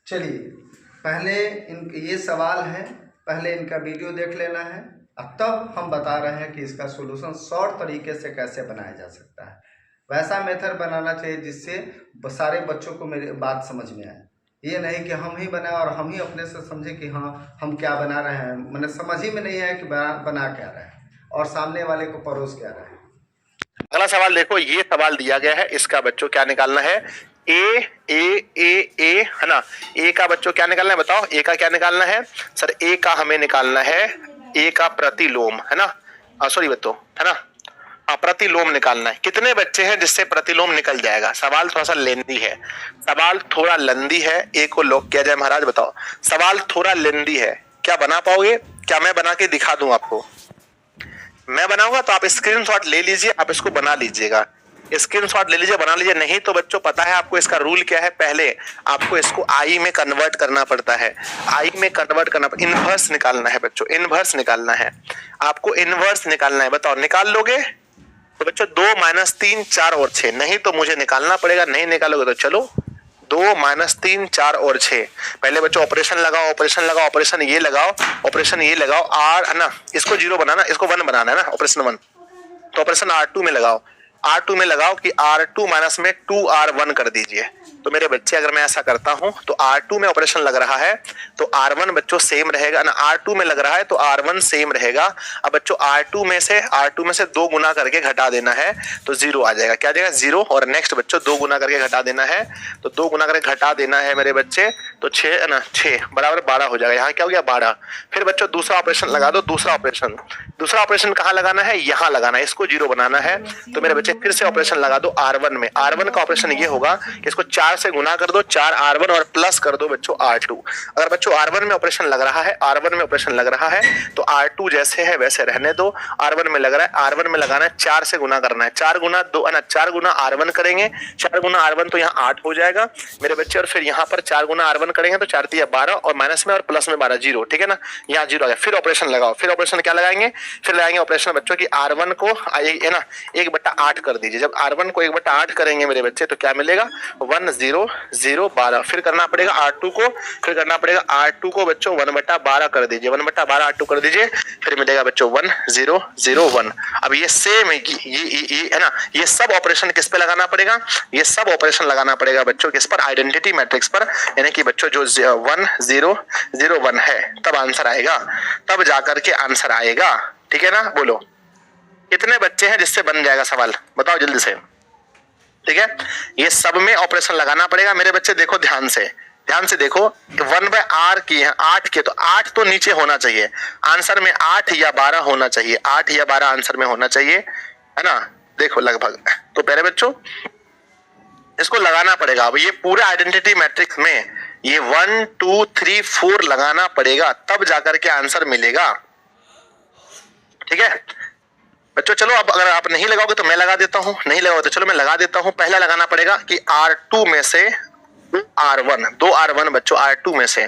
चलिए पहले ये सवाल है, पहले इनका वीडियो देख लेना है, अब तब हम बता रहे हैं कि इसका सॉल्यूशन शॉर्ट तरीके से कैसे बनाया जा सकता है। वैसा मेथड बनाना चाहिए जिससे सारे बच्चों को मेरी बात समझ में आए। ये नहीं कि हम ही बनाए और हम ही अपने से समझे कि हाँ हम क्या बना रहे हैं, मैंने समझ ही में नहीं आया कि बना क्या रहे हैं और सामने वाले को परोस क्या रहे हैं। अगला सवाल देखो, ये सवाल दिया गया है, इसका बच्चों क्या निकालना है? ए है ना। ए का बच्चों क्या निकालना है बताओ? ए का क्या निकालना है सर? ए का हमें निकालना है ए का प्रतिलोम, है ना। सॉरी बच्चों, है ना, प्रतिलोम निकालना है। कितने बच्चे हैं जिससे प्रतिलोम निकल जाएगा? सवाल थोड़ा सा लेंदी है, सवाल थोड़ा लंदी है। ए को लॉक किया जाए महाराज। बताओ, सवाल थोड़ा लेंदी है, क्या बना पाओगे? क्या मैं बना के दिखा दूं आपको? मैं बनाऊंगा तो आप स्क्रीनशॉट ले लीजिए, आप इसको बना लीजिएगा। स्क्रीनशॉट ले लीजिए, बना लीजिए। नहीं तो बच्चों पता है आपको इसका रूल क्या है? पहले आपको इसको आई में कन्वर्ट करना पड़ता है। आई में कन्वर्ट करना, इनवर्स निकालना है बच्चों, इनवर्स निकालना है आपको, इनवर्स निकालना है। बताओ निकाल लोगे? तो बच्चों 2 - 3 4 और 6, नहीं तो मुझे निकालना पड़ेगा। नहीं निकालोगे तो चलो 2 - 3 4 और 6। पहले बच्चों ऑपरेशन लगाओ, ऑपरेशन लगाओ, ऑपरेशन ये लगाओ, ऑपरेशन ये लगाओ। आर है ना, इसको 0 बनाना, इसको 1 बनाना है ना, ऑपरेशन 1। तो ऑपरेशन R2 में लगाओ, R2 में लगाओ कि R2 माइनस में 2R1 कर दीजिए। तो मेरे बच्चे अगर मैं ऐसा करता हूं तो R2 में ऑपरेशन लग रहा है तो R1 बच्चों सेम रहेगा ना, R2 में लग रहा है तो R1 सेम रहेगा। अब बच्चों R2 में से 2 गुना करके घटा देना है तो 0 आ जाएगा। क्या आ जाएगा? 0। और नेक्स्ट बच्चों 2 गुना करके घटा देना है तो 2 गुना करके घटा देना है मेरे बच्चे, तो 6 है ना, 6 बराबर 12 हो जाएगा। यहाँ क्या हो गया? 12। फिर बच्चों दूसरा ऑपरेशन लगा दो, दूसरा ऑपरेशन कहाँ लगाना है? यहाँ लगाना है, इसको 0 बनाना है। तो मेरे बच्चे फिर से ऑपरेशन लगा दो R1 में। R1 का ऑपरेशन ये होगा कि इसको 4 से गुना कर दो, 4R1 और प्लस कर दो बच्चों R2। अगर बच्चों R1 में ऑपरेशन लग रहा है, R1 में ऑपरेशन लग रहा है तो R2 जैसे है वैसे रहने दो। R1 में लग रहा है, R1 में लगाना है, 4 से गुना करना है, 4 गुना 2 है ना, 4 गुना R1 करेंगे, 4 गुना R1 तो यहाँ 8 हो जाएगा मेरे बच्चे। और फिर यहाँ पर 4 गुना R1 करेंगे तो 4 3 12 और माइनस में और प्लस में 12, 0। ठीक है ना, यहाँ 0 आ गया। फिर ऑपरेशन लगाओ, फिर ऑपरेशन क्या लगाएंगे? फिर लगाएंगे ऑपरेशन बच्चों की R1 को है ना 1/8 कर दीजिए। जब R1 को 1/8 करेंगे मेरे बच्चे तो क्या मिलेगा? 1 0 0 12। फिर करना पड़ेगा R2 को, फिर करना पड़ेगा R2 को बच्चों 1/12 कर दीजिए, 1/12 R2 कर दीजिए, फिर मिलेगा बच्चों 1 0 0 1। अब ये सेम ये है ना, ये सब ऑपरेशन किस पे लगाना पड़ेगा? ये सब ऑपरेशन लगाना पड़ेगा बच्चों किस पर? आइडेंटिटी मैट्रिक्स पर, यानी कि बच्चों जो 1 0 0 1 है तब आंसर आएगा, तब जाकर के आंसर आएगा। ठीक है ना, बोलो कितने बच्चे हैं जिससे बन जाएगा सवाल? बताओ जल्दी से। ठीक है, ये सब में ऑपरेशन लगाना पड़ेगा मेरे बच्चे। देखो ध्यान से देखो, 1/r की है 8 के, तो 8 तो नीचे होना चाहिए आंसर में, 8 या 12 होना चाहिए, 8 या 12 आंसर में होना चाहिए, है ना। देखो लगभग, तो पहले बच्चों इसको लगाना पड़ेगा। अब ये पूरे आइडेंटिटी मैट्रिक्स में ये 1 2 3 4 लगाना पड़ेगा, तब जाकर के आंसर मिलेगा। ठीक है बच्चों, चलो अब अगर आप नहीं लगाओगे तो मैं लगा देता हूं, नहीं लगाओगे तो चलो मैं लगा देता हूं। पहला लगाना पड़ेगा कि R2 में से 2R1 बच्चों, R2 में से,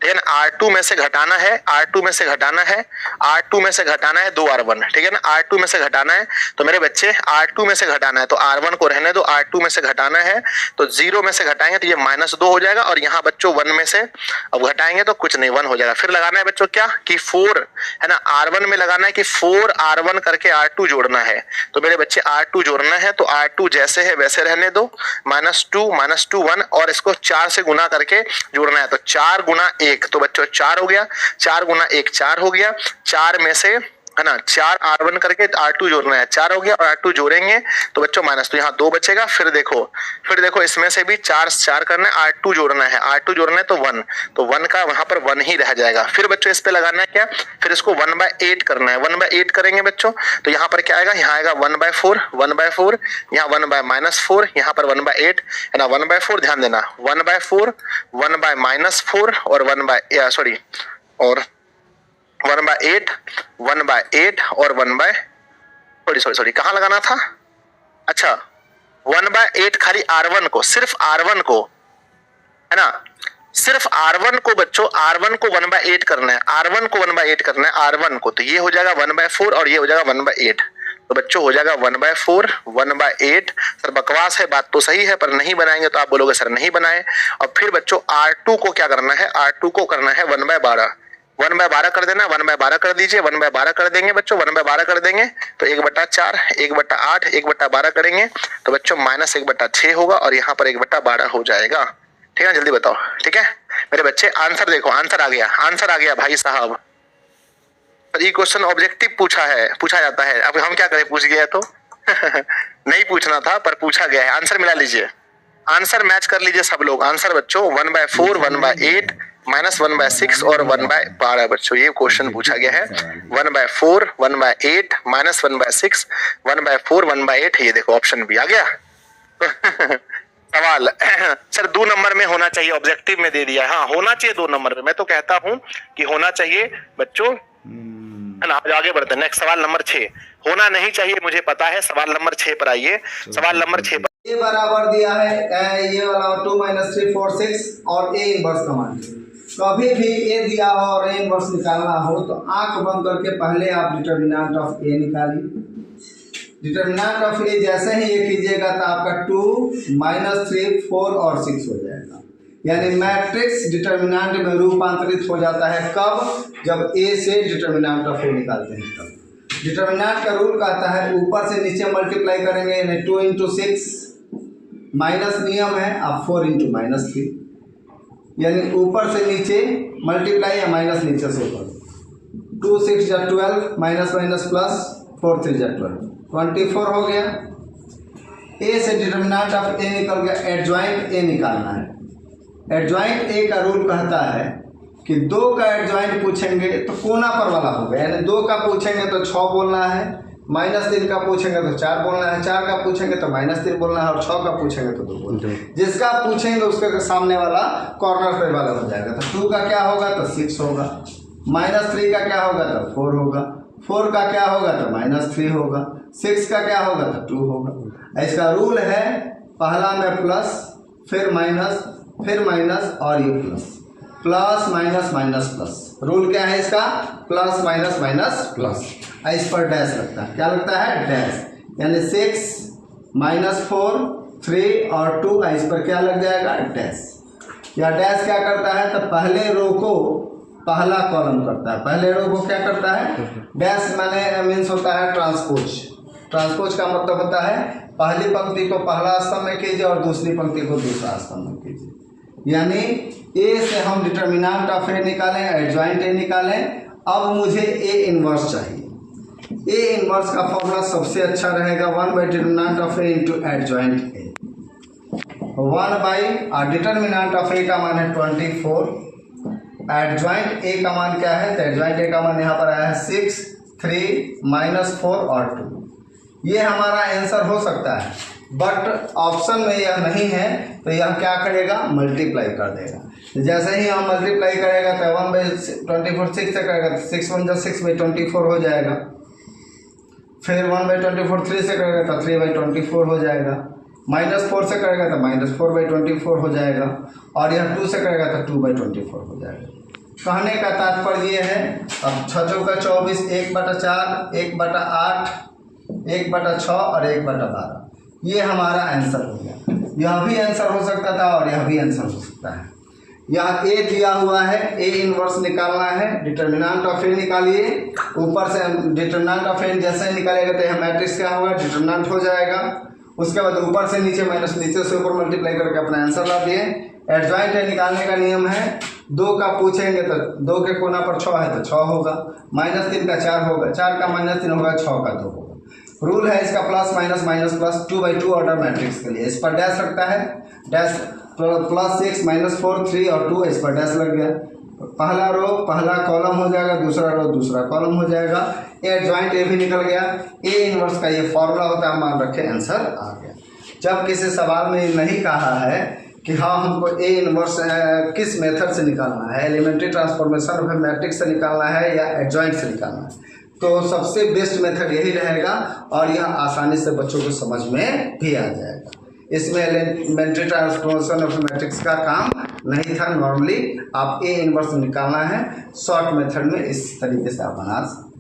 ठीक है ना, R2 में से घटाना है, R2 में से घटाना है, R2 में से घटाना है 2R1। ठीक है ना, R2 में से घटाना है तो मेरे बच्चे R2 में से घटाना है तो R1 को रहने दो, R2 में से घटाना है तो 0 में से घटाएंगे तो ये -2 हो जाएगा, और यहाँ बच्चों 1 में से अब घटाएंगे तो कुछ नहीं, 1 हो जाएगा। फिर लगाना है बच्चों क्या कि 4 है ना, R1 में लगाना है कि 4R1 करके R2 जोड़ना है। तो मेरे बच्चे R2 जोड़ना है तो R2 जैसे है वैसे रहने दो, -2 1, और इसको 4 से गुना करके जोड़ना है तो 4 गुना 1, तो बच्चों 4 हो गया, 4 गुना 1 4 हो गया, 4 में से है ना 4R1 करके R2 जोड़ना है, 4 हो गया, और R2 जोड़ेंगे तो बच्चों माइनस, तो यहाँ 2 बचेगा। फिर देखो इसमें से भी 4 करना है, R2 जोड़ना है, R2 जोड़ना है तो 1, तो 1 का वहां पर 1 ही रह जाएगा। फिर बच्चों इस पे लगाना है क्या? फिर इसको 1/8 करना है, 1/8 करेंगे बच्चों तो यहाँ पर क्या आएगा? यहाँ आएगा 1/4, यहाँ 1/-4, यहाँ पर 1/8 है ना, 1/4 ध्यान देना, 1/4 1/-4 और 1/8 और 1/, कहां लगाना था? अच्छा 1/8 खाली R1 को, सिर्फ R1 को, है ना, सिर्फ R1 को बच्चों, R1 को 1/8 करना है, R1 को 1/8 करना है, R1 को, तो ये हो जाएगा 1/4 और ये हो जाएगा 1/8। तो बच्चों हो जाएगा 1/4 1/8। सर बकवास है, बात तो सही है, पर नहीं बनाएंगे तो आप बोलोगे सर नहीं बनाए। और फिर बच्चों R2 को क्या करना है, R2 को करना है 1/12। 1/12 कर देना, 1/12 कर दीजिए, 1/12 कर देंगे बच्चों, 1/12 कर देंगे तो 1/4 1/8 1/12 करेंगे तो बच्चों -1/6 होगा और यहाँ पर 1/12 हो जाएगा। ठीक है, जल्दी बताओ। ठीक है मेरे बच्चे, आंसर देखो, आंसर आ गया, आंसर आ गया भाई साहब। ये क्वेश्चन ऑब्जेक्टिव पूछा जाता है, अब हम क्या करें, पूछ गया तो नहीं पूछना था पर पूछा गया है। आंसर मिला लीजिए, आंसर मैच कर लीजिए सब लोग। आंसर बच्चों 1/4 1/8 -1/6 और 1/12 बच्चों, ये क्वेश्चन पूछा गया है। 1/4 1/8 -1/6 1/4 1/8, ये देखो ऑप्शन भी आ गया। सवाल सर 2 नंबर में होना चाहिए, ऑब्जेक्टिव में दे दिया। हाँ होना चाहिए 2 नंबर में, मैं तो कहता हूं कि होना चाहिए बच्चों, है ना। आगे बढ़ते हैं, नेक्स्ट सवाल नंबर 6। होना नहीं चाहिए मुझे पता है, सवाल नंबर 6 पर आइए। सवाल नंबर 6 पर ये बराबर दिया है ये वाला 2 - 3 4 6 और ए इनवर्स कमांड। कभी भी ए दिया हो और ए इनवर्स निकालना हो तो आंख बंद करके पहले आप डिटर्मिनेंट ऑफ ए निकालिए। डिटर्मिनेंट ऑफ ए जैसे ही ये कीजिएगा तो आपका 2 - 3 4 और 6 हो जाएगा, यानी मैट्रिक्स डिटर्मिनेंट में रूपांतरित हो जाता है। कब? जब ए से डिटर्मिनेंट ऑफ ए निकालते हैं तब। डिटर्मिनेंट का रूल कहता है ऊपर से नीचे मल्टीप्लाई करेंगे, यानी 2 × 6 माइनस नियम है, अब 4 × -3, यानी ऊपर से नीचे मल्टीप्लाई या माइनस नीचे से ऊपर। 2 × 6 = 12 माइनस माइनस प्लस 4 × 3 = 12 24 हो गया। ए से डिटर्मिनेंट ऑफ ए निकल गया, एडजॉइंट ए निकालना है। एडजॉइंट ए का रूल कहता है कि 2 का एडजॉइंट पूछेंगे तो कोना पर वाला होगा, यानी 2 का पूछेंगे तो 6 बोलना है, -3 का पूछेंगे तो 4 बोलना है, 4 का पूछेंगे तो -3 बोलना है और 6 का पूछेंगे तो 2 बोलना है। जिसका पूछेंगे उसके सामने वाला कॉर्नर पे वाला हो जाएगा। तो 2 का क्या होगा तो 6 होगा, -3 का क्या होगा तो 4 होगा, 4 का क्या होगा तो -3 होगा, 6 का क्या होगा तो 2 होगा। इसका रूल है पहला में प्लस, फिर माइनस और ये plus minus minus plus. Rule क्या है इसका? Plus minus minus plus. इस पर डैश लगता है, क्या लगता है? डैश, यानी 6 - 4 3 और 2, इस पर क्या लग जाएगा? डैश। या डैश क्या करता है तो पहले रो को पहला कॉलम करता है, पहले रो को क्या करता है? डैश माने मीन्स होता है ट्रांसपोज। ट्रांसपोज का मतलब होता है पहली पंक्ति को पहला स्तंभ में कीजिए और दूसरी पंक्ति को दूसरा स्तंभ में कीजिए। यानी ए से हम डिटर्मिनेंट ऑफ ए निकालें, एडजॉइंट ए निकालें। अब मुझे ए इनवर्स चाहिए। ए इनवर्स का फॉर्मूला सबसे अच्छा रहेगा one by determinant of A into adjoint A. One by determinant of A का मान है 24, एडजॉइंट ए का मान क्या है तो एडजॉइंट ए का मान यहाँ पर आया है 6 3 -4 और 2। ये हमारा आंसर हो सकता है, बट ऑप्शन में यह नहीं है तो यह क्या करेगा? मल्टीप्लाई कर देगा। जैसे ही हम मल्टीप्लाई करेगा तो 1/24 6 से करेगा तो 6 × 1 = 6/24 हो जाएगा। फिर 1/24 3 से करेगा तो 3/24 हो जाएगा। -4 से करेगा तो -4/24 हो जाएगा और यह 2 से करेगा तो 2/24 हो जाएगा। कहने का तात्पर्य ये है, अब 6 × 4 = 24, 1/4 1/8 1/6 और 1/12, ये हमारा आंसर हो गया। यह भी आंसर हो सकता था और यह भी आंसर हो सकता है। यह ए दिया हुआ है, ए इनवर्स निकालना है, डिटर्मिनेंट ऑफ ए निकालिए। ऊपर से डिटर्मिनेंट ऑफ ए जैसे ही निकालेगा तो यह मैट्रिक्स क्या होगा? डिटर्मिनेंट हो जाएगा। उसके बाद ऊपर से नीचे माइनस नीचे से ऊपर मल्टीप्लाई करके अपना आंसर ला दिए। एडजॉइंट ए निकालने का नियम है 2 का पूछेंगे तो 2 के कोना पर 6 है तो 6 होगा, -3 का 4 होगा, 4 का -3 होगा, 6 का 2 होगा। रूल है इसका plus minus minus plus 2/2 order matrix के लिए। इस पर डैश लगता है, डैश +6 -4 3 और 2, इस पर डैश लग गया। पहला रो पहला कॉलम हो जाएगा, दूसरा रो दूसरा कॉलम हो जाएगा। एडजॉइंट ए भी निकल गया। ए इनवर्स का ये फॉर्मूला होता है, मान रखे आंसर आ गया। जब किसी सवाल में नहीं कहा है कि हाँ हमको ए इनवर्स किस मेथड से निकालना है, एलिमेंट्री ट्रांसफॉर्मेशन ऑफ मैट्रिक्स से निकालना है या एडजॉइंट से निकालना है, तो सबसे बेस्ट मेथड यही रहेगा और यह आसानी से बच्चों को समझ में भी आ जाएगा। इसमें एलिमेंट्री ट्रांसफॉर्मेशन ऑफ मैट्रिक्स का काम नहीं था। नॉर्मली आप ए इनवर्स निकालना है, शॉर्ट मेथड में इस तरीके से आप बना सकते हैं।